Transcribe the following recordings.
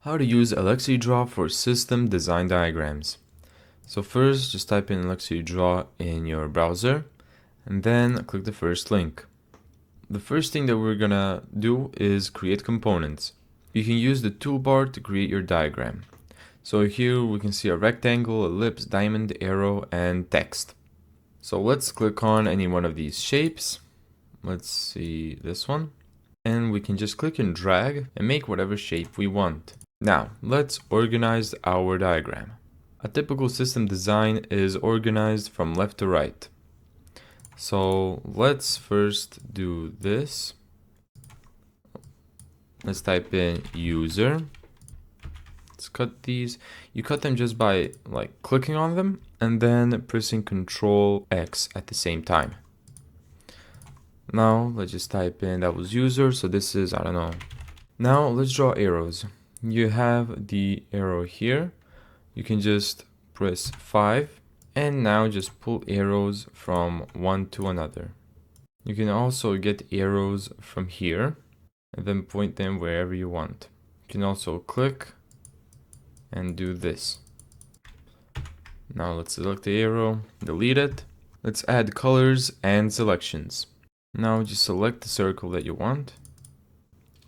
How to use Excalidraw for system design diagrams. So first, just type in Excalidraw in your browser and then click the first link. The first thing that we're gonna do is create components. You can use the toolbar to create your diagram. So here we can see a rectangle, ellipse, diamond, arrow, and text. So let's click on any one of these shapes. Let's see this one. And we can just click and drag and make whatever shape we want. Now, let's organize our diagram. A typical system design is organized from left to right. So let's first do this. Let's type in user. Let's cut these. You cut them just by clicking on them and then pressing Ctrl X at the same time. Now let's just type in that was user. So this is, I don't know. Now let's draw arrows. You have the arrow here. You can just press 5 and now just pull arrows from one to another. You can also get arrows from here and then point them wherever you want. You can also click and do this. Now let's select the arrow, delete it. Let's add colors and selections. Now just select the circle that you want.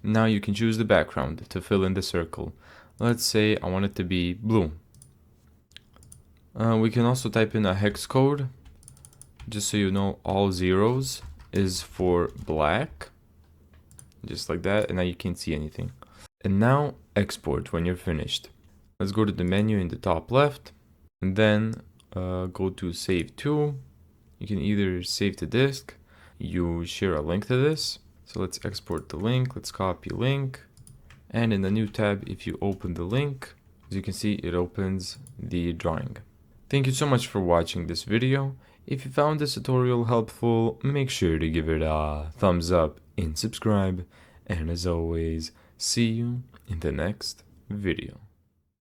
Now you can choose the background to fill in the circle. Let's say I want it to be blue. We can also type in a hex code, just so you know all zeros is for black. Just like that, and now you can't see anything. And now export when you're finished. Let's go to the menu in the top left, and then go to save to. You can either save to disk, you share a link to this. So let's export the link, let's copy link, and in the new tab, if you open the link, as you can see, it opens the drawing. Thank you so much for watching this video. If you found this tutorial helpful, make sure to give it a thumbs up and subscribe. And as always, see you in the next video.